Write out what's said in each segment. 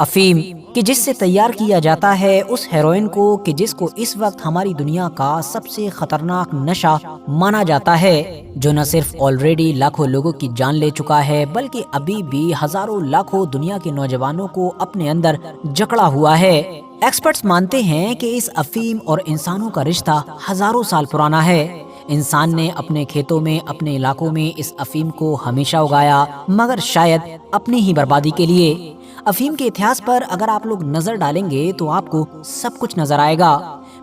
افیم کہ جس سے تیار کیا جاتا ہے اس ہیروئن کو کہ جس کو اس وقت ہماری دنیا کا سب سے خطرناک نشہ مانا جاتا ہے، جو نہ صرف آلریڈی لاکھوں لوگوں کی جان لے چکا ہے بلکہ ابھی بھی ہزاروں لاکھوں دنیا کے نوجوانوں کو اپنے اندر جکڑا ہوا ہے۔ ایکسپرٹس مانتے ہیں کہ اس افیم اور انسانوں کا رشتہ ہزاروں سال پرانا ہے۔ انسان نے اپنے کھیتوں میں، اپنے علاقوں میں اس افیم کو ہمیشہ اگایا، مگر شاید اپنی ہی بربادی کے لیے۔ افیم کے اتہاس پر اگر آپ لوگ نظر ڈالیں گے تو آپ کو سب کچھ نظر آئے گا۔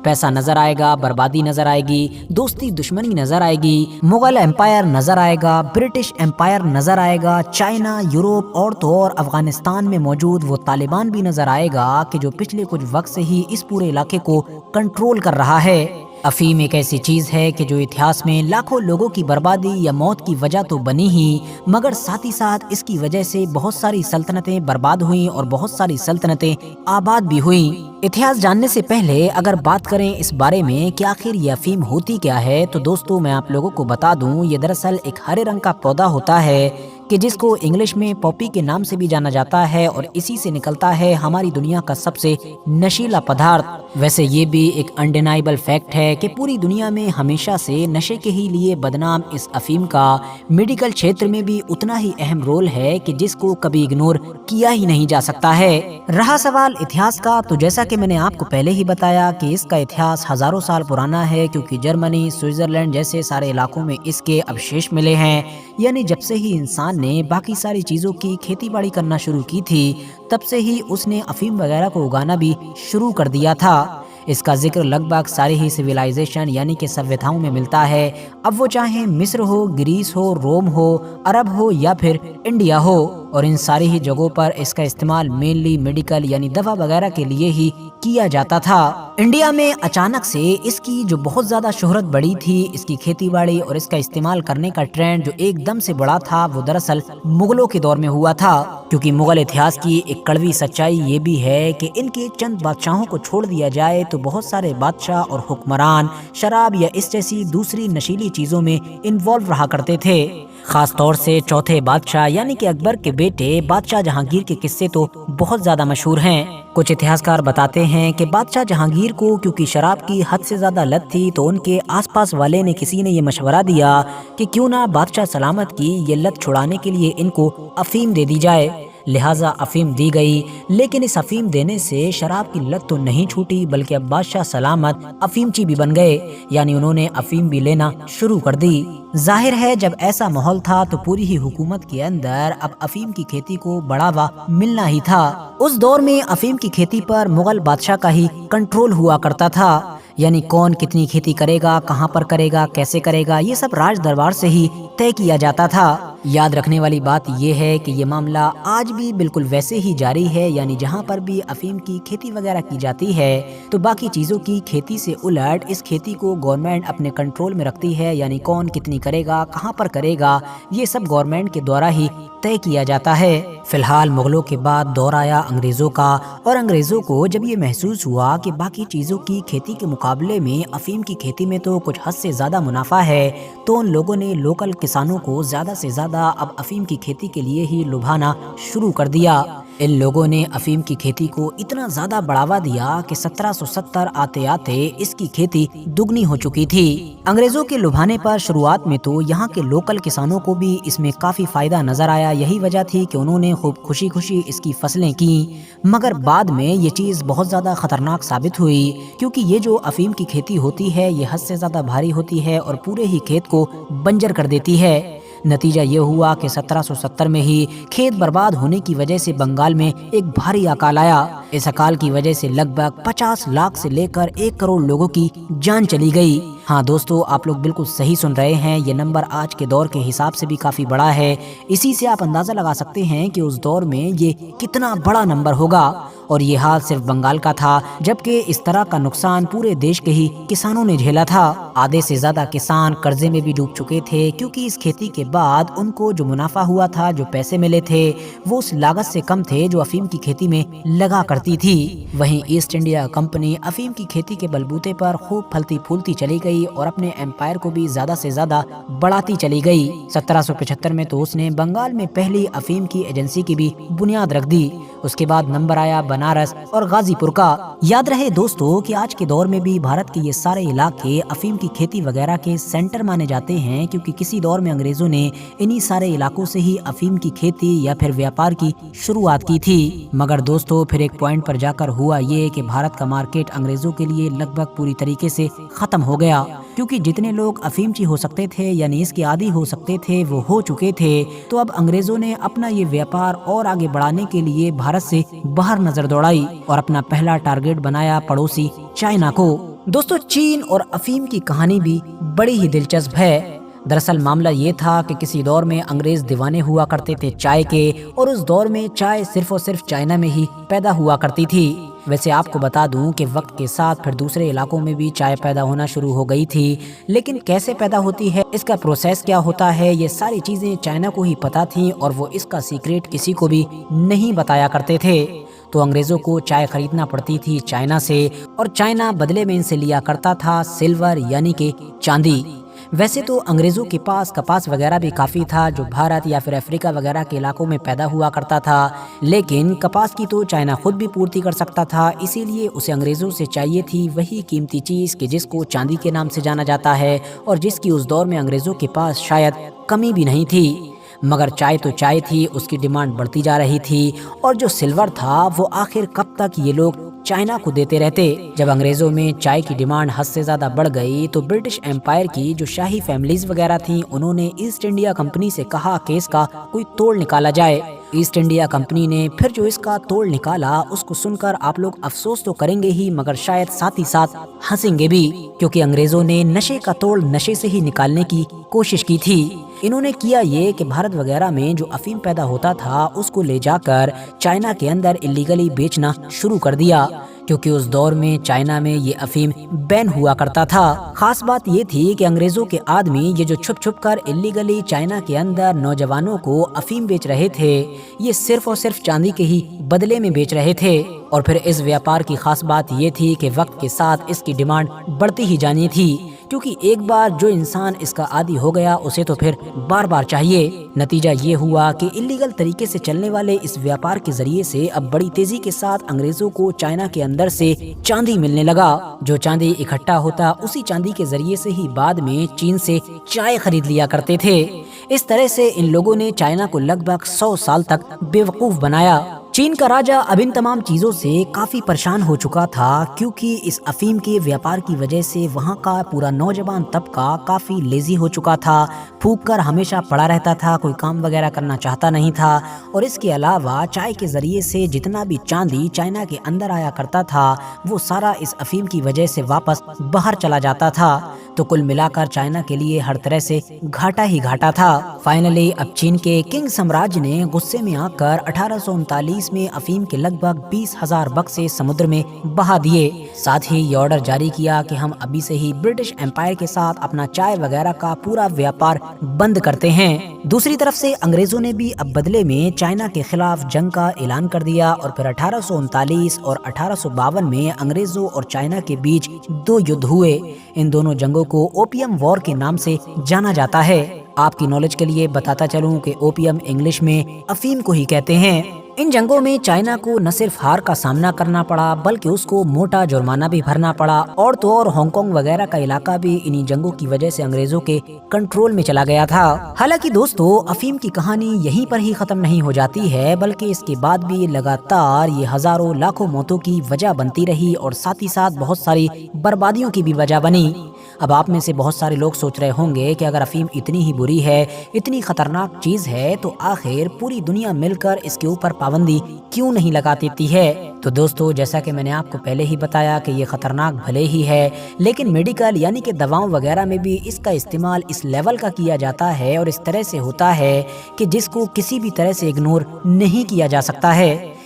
پیسہ نظر آئے گا، بربادی نظر آئے گی، دوستی دشمنی نظر آئے گی، مغل امپائر نظر آئے گا، برٹش امپائر نظر آئے گا، چائنا، یوروپ اور تو اور افغانستان میں موجود وہ طالبان بھی نظر آئے گا کہ جو پچھلے کچھ وقت سے ہی اس پورے علاقے کو کنٹرول کر رہا ہے۔ افیم ایک ایسی چیز ہے کہ جو اتہاس میں لاکھوں لوگوں کی بربادی یا موت کی وجہ تو بنی ہی، مگر ساتھ ہی ساتھ اس کی وجہ سے بہت ساری سلطنتیں برباد ہوئیں اور بہت ساری سلطنتیں آباد بھی ہوئیں۔ اتہاس جاننے سے پہلے اگر بات کریں اس بارے میں کہ آخر یہ افیم ہوتی کیا ہے، تو دوستو میں آپ لوگوں کو بتا دوں یہ دراصل ایک ہرے رنگ کا پودا ہوتا ہے کہ جس کو انگلش میں پاپی کے نام سے بھی جانا جاتا ہے، اور اسی سے نکلتا ہے ہماری دنیا کا سب سے نشیلا پدارتھ۔ ویسے یہ بھی ایک انڈینائبل فیکٹ ہے کہ پوری دنیا میں ہمیشہ سے نشے کے ہی لیے بدنام اس افیم کا میڈیکل چھیتر میں بھی اتنا ہی اہم رول ہے کہ جس کو کبھی اگنور کیا ہی نہیں جا سکتا ہے۔ رہا سوال اتہاس کا، تو جیسا کہ میں نے آپ کو پہلے ہی بتایا کہ اس کا اتہاس ہزاروں سال پرانا ہے، کیونکہ جرمنی، سوئٹزرلینڈ جیسے سارے علاقوں میں اس کے اوشیش ملے ہیں۔ یعنی جب سے ہی انسان نے باقی ساری چیزوں کی کھیتی باڑی کرنا شروع کی تھی، تب سے ہی اس نے افیم وغیرہ کو اگانا بھی شروع کر دیا تھا۔ اس کا ذکر لگ بھگ ساری ہی سویلائزیشن یعنی کہ سভیتاؤں میں ملتا ہے، اب وہ چاہے مصر ہو، گریس ہو، روم ہو، عرب ہو یا پھر انڈیا ہو، اور ان ساری ہی جگہوں پر اس کا استعمال مینلی میڈیکل یعنی دوا وغیرہ کے لیے ہی کیا جاتا تھا۔ انڈیا میں اچانک سے اس کی جو بہت زیادہ شہرت بڑھی تھی، اس کی کھیتی باڑی اور اس کا استعمال کرنے کا ٹرینڈ جو ایک دم سے بڑھا تھا، وہ دراصل مغلوں کے دور میں ہوا تھا۔ کیونکہ مغل اتہاس کی ایک کڑوی سچائی یہ بھی ہے کہ ان کے چند بادشاہوں کو چھوڑ دیا جائے تو بہت سارے بادشاہ اور حکمران شراب یا اس جیسی دوسری نشیلی چیزوں میں انوالو رہا کرتے تھے۔ خاص طور سے چوتھے بادشاہ یعنی کہ اکبر کے بیٹے بادشاہ جہانگیر کے قصے تو بہت زیادہ مشہور ہیں۔ کچھ اتہاسکار بتاتے ہیں کہ بادشاہ جہانگیر کو کیونکہ شراب کی حد سے زیادہ لت تھی، تو ان کے آس پاس والے نے کسی نے یہ مشورہ دیا کہ کیوں نہ بادشاہ سلامت کی یہ لت چھڑانے کے لیے ان کو افیم دے دی جائے۔ لہٰذا افیم دی گئی، لیکن اس افیم دینے سے شراب کی لت تو نہیں چھوٹی بلکہ اب بادشاہ سلامت افیمچی بھی بن گئے، یعنی انہوں نے افیم بھی لینا شروع کر دی۔ ظاہر ہے جب ایسا ماحول تھا تو پوری ہی حکومت کے اندر اب افیم کی کھیتی کو بڑھاوا ملنا ہی تھا۔ اس دور میں افیم کی کھیتی پر مغل بادشاہ کا ہی کنٹرول ہوا کرتا تھا، یعنی کون کتنی کھیتی کرے گا، کہاں پر کرے گا، کیسے کرے گا، یہ سب راج دربار سے ہی طے کیا جاتا تھا۔ یاد رکھنے والی بات یہ ہے کہ یہ معاملہ آج بھی بالکل ویسے ہی جاری ہے، یعنی جہاں پر بھی افیم کی کھیتی وغیرہ کی جاتی ہے تو باقی چیزوں کی کھیتی سے الٹ اس کھیتی کو گورنمنٹ اپنے کنٹرول میں رکھتی ہے، یعنی کون کتنی کرے گا، کہاں پر کرے گا، یہ سب گورنمنٹ کے دوارا ہی طے کیا جاتا ہے۔ فی الحال مغلوں کے بعد دور آیا انگریزوں کا، اور انگریزوں کو جب یہ محسوس ہوا کہ باقی چیزوں کی کھیتی کے مقابلے میں افیم کی کھیتی میں تو کچھ حد سے زیادہ منافع ہے، تو ان لوگوں نے لوکل کسانوں کو زیادہ سے زیادہ اب افیم کی کھیتی کے لیے ہی لبھانا شروع کر دیا۔ ان لوگوں نے افیم کی کھیتی کو اتنا زیادہ بڑھاوا دیا کہ 1770 آتے آتے اس کی کھیتی دگنی ہو چکی تھی۔ انگریزوں کے لبھانے پر شروعات میں تو یہاں کے لوکل کسانوں کو بھی اس میں کافی فائدہ نظر آیا، یہی وجہ تھی کہ انہوں نے خوب خوشی خوشی اس کی فصلیں کی، مگر بعد میں یہ چیز بہت زیادہ خطرناک ثابت ہوئی، کیونکہ یہ جو افیم کی کھیتی ہوتی ہے یہ حد سے زیادہ بھاری ہوتی ہے اور پورے ہی کھیت کو بنجر کر دیتی ہے۔ نتیجہ یہ ہوا کہ 1770 میں ہی کھیت برباد ہونے کی وجہ سے بنگال میں ایک بھاری اکال آیا۔ اس اکال کی وجہ سے لگ بھگ 50 لاکھ سے لے کر 1 کروڑ لوگوں کی جان چلی گئی۔ ہاں دوستو، آپ لوگ بالکل صحیح سن رہے ہیں، یہ نمبر آج کے دور کے حساب سے بھی کافی بڑا ہے۔ اسی سے آپ اندازہ لگا سکتے ہیں کہ اس دور میں یہ کتنا بڑا نمبر ہوگا۔ اور یہ حال صرف بنگال کا تھا، جبکہ اس طرح کا نقصان پورے دیش کے ہی کسانوں نے جھیلا تھا۔ آدھے سے زیادہ کسان قرضے میں بھی ڈوب چکے تھے، کیونکہ اس کھیتی کے بعد ان کو جو منافع ہوا تھا، جو پیسے ملے تھے، وہ اس لاگت سے کم تھے جو افیم کی کھیتی میں لگا کرتی تھی۔ وہیں ایسٹ انڈیا کمپنی افیم کی کھیتی کے بلبوتے پر خوب پھلتی پھولتی چلی گئی اور اپنے امپائر کو بھی زیادہ سے زیادہ بڑھاتی چلی گئی۔ 1775 میں تو اس نے بنگال میں پہلی افیم کی ایجنسی کی بھی بنیاد رکھ دی۔ اس کے بعد نمبر آیا بنارس اور غازی پور کا۔ یاد رہے دوستو کہ آج کے دور میں بھی بھارت کے یہ سارے علاقے افیم کی کھیتی وغیرہ کے سینٹر مانے جاتے ہیں، کیونکہ کسی دور میں انگریزوں نے انہی سارے علاقوں سے ہی افیم کی کھیتی یا پھر ویاپار کی شروعات کی تھی۔ مگر دوستو پھر ایک پوائنٹ پر جا کر ہوا یہ کہ بھارت کا مارکیٹ انگریزوں کے لیے لگ بھگ پوری طریقے سے ختم ہو گیا، کیونکہ جتنے لوگ افیمچی ہو سکتے تھے یعنی اس کے عادی ہو سکتے تھے وہ ہو چکے تھے۔ تو اب انگریزوں نے اپنا یہ ویاپار اور آگے بڑھانے کے لیے بھارت سے باہر نظر دوڑائی اور اپنا پہلا ٹارگٹ بنایا پڑوسی چائنا کو۔ دوستو چین اور افیم کی کہانی بھی بڑی ہی دلچسپ ہے۔ دراصل معاملہ یہ تھا کہ کسی دور میں انگریز دیوانے ہوا کرتے تھے چائے کے، اور اس دور میں چائے صرف اور صرف چائنا میں ہی پیدا ہوا کرتی تھی۔ ویسے آپ کو بتا دوں کہ وقت کے ساتھ پھر دوسرے علاقوں میں بھی چائے پیدا ہونا شروع ہو گئی تھی، لیکن کیسے پیدا ہوتی ہے، اس کا پروسیس کیا ہوتا ہے، یہ ساری چیزیں چائنا کو ہی پتا تھیں اور وہ اس کا سیکریٹ کسی کو بھی نہیں بتایا کرتے تھے۔ تو انگریزوں کو چائے خریدنا پڑتی تھی چائنا سے، اور چائنا بدلے میں ان سے لیا کرتا تھا سلور یعنی کہ چاندی۔ ویسے تو انگریزوں کے پاس کپاس وغیرہ بھی کافی تھا جو بھارت یا پھر افریقہ وغیرہ کے علاقوں میں پیدا ہوا کرتا تھا، لیکن کپاس کی تو چائنا خود بھی پورتی کر سکتا تھا، اسی لیے اسے انگریزوں سے چاہیے تھی وہی قیمتی چیز کہ جس کو چاندی کے نام سے جانا جاتا ہے، اور جس کی اس دور میں انگریزوں کے پاس شاید کمی بھی نہیں تھی۔ مگر چائے تو چائے تھی، اس کی ڈیمانڈ بڑھتی جا رہی تھی، اور جو سلور تھا وہ آخر کب تک یہ لوگ چائنا کو دیتے رہتے۔ جب انگریزوں میں چائے کی ڈیمانڈ حد سے زیادہ بڑھ گئی تو برٹش امپائر کی جو شاہی فیملیز وغیرہ تھیں انہوں نے ایسٹ انڈیا کمپنی سے کہا کہ اس کا کوئی توڑ نکالا جائے۔ ایسٹ انڈیا کمپنی نے پھر جو اس کا توڑ نکالا اس کو سن کر آپ لوگ افسوس تو کریں گے ہی، مگر شاید ساتھ ہی ساتھ ہنسیں گے بھی، کیونکہ انگریزوں نے نشے کا توڑ نشے سے ہی نکالنے کی کوشش کی تھی۔ انہوں نے کیا یہ کہ بھارت وغیرہ میں جو افیم پیدا ہوتا تھا اس کو لے جا کر چائنا کے اندر اللیگلی بیچنا شروع کر دیا، کیونکہ اس دور میں چائنا میں یہ افیم بین ہوا کرتا تھا۔ خاص بات یہ تھی کہ انگریزوں کے آدمی یہ جو چھپ چھپ کر اللیگلی چائنا کے اندر نوجوانوں کو افیم بیچ رہے تھے، یہ صرف اور صرف چاندی کے ہی بدلے میں بیچ رہے تھے۔ اور پھر اس ویاپار کی خاص بات یہ تھی کہ وقت کے ساتھ اس کی ڈیمانڈ بڑھتی ہی جانی تھی، کیونکہ ایک بار جو انسان اس کا عادی ہو گیا اسے تو پھر بار بار چاہیے۔ نتیجہ یہ ہوا کہ اللیگل طریقے سے چلنے والے اس ویاپار کے ذریعے سے اب بڑی تیزی کے ساتھ انگریزوں کو چائنا کے اندر سے چاندی ملنے لگا۔ جو چاندی اکٹھا ہوتا اسی چاندی کے ذریعے سے ہی بعد میں چین سے چائے خرید لیا کرتے تھے۔ اس طرح سے ان لوگوں نے چائنا کو لگ بھگ 100 سال تک بیوقوف بنایا۔ چین کا راجہ اب ان تمام چیزوں سے کافی پریشان ہو چکا تھا، کیونکہ اس افیم کے ویاپار کی وجہ سے وہاں کا پورا نوجوان طبقہ کافی لیزی ہو چکا تھا، پھونک کر ہمیشہ پڑا رہتا تھا، کوئی کام وغیرہ کرنا چاہتا نہیں تھا، اور اس کے علاوہ چائے کے ذریعے سے جتنا بھی چاندی چائنا کے اندر آیا کرتا تھا وہ سارا اس افیم کی وجہ سے واپس باہر چلا جاتا تھا۔ تو کل ملا کر چائنا کے لیے ہر طرح سے گھاٹا ہی گھاٹا تھا۔ فائنلی اب چین کے کنگ سامراج نے غصے میں آ کر 1839 میں افیم کے لگ بھگ 20,000 بکسے سمندر میں بہا دیے۔ ساتھ ہی یہ آرڈر جاری کیا کہ ہم ابھی سے ہی برٹش امپائر کے ساتھ اپنا چائے وغیرہ کا پورا ویاپار بند کرتے ہیں۔ دوسری طرف سے انگریزوں نے بھی اب بدلے میں چائنا کے خلاف جنگ کا اعلان کر دیا، اور پھر 1839 اور 1852 میں انگریزوں اور چائنا کے بیچ 2 یدھ ہوئے۔ ان دونوں جنگوں کو اوپیم وار کے نام سے جانا جاتا ہے۔ آپ کی نالج کے لیے بتاتا چلوں کہ اوپیم انگلش میں افیم کو ہی کہتے ہیں۔ ان جنگوں میں چائنا کو نہ صرف ہار کا سامنا کرنا پڑا بلکہ اس کو موٹا جرمانہ بھی بھرنا پڑا، اور تو اور ہانگ کانگ وغیرہ کا علاقہ بھی انہی جنگوں کی وجہ سے انگریزوں کے کنٹرول میں چلا گیا تھا۔ حالانکہ دوستو افیم کی کہانی یہیں پر ہی ختم نہیں ہو جاتی ہے، بلکہ اس کے بعد بھی لگاتار یہ ہزاروں لاکھوں موتوں کی وجہ بنتی رہی، اور ساتھ ہی ساتھ بہت ساری بربادیوں کی بھی وجہ بنی۔ اب آپ میں سے بہت سارے لوگ سوچ رہے ہوں گے کہ اگر افیم اتنی ہی بری ہے، اتنی خطرناک چیز ہے، تو آخر پوری دنیا مل کر اس کے اوپر پابندی کیوں نہیں لگا دیتی ہے؟ تو دوستو جیسا کہ میں نے آپ کو پہلے ہی بتایا کہ یہ خطرناک بھلے ہی ہے، لیکن میڈیکل یعنی کہ دواؤں وغیرہ میں بھی اس کا استعمال اس لیول کا کیا جاتا ہے اور اس طرح سے ہوتا ہے کہ جس کو کسی بھی طرح سے اگنور نہیں کیا جا سکتا ہے۔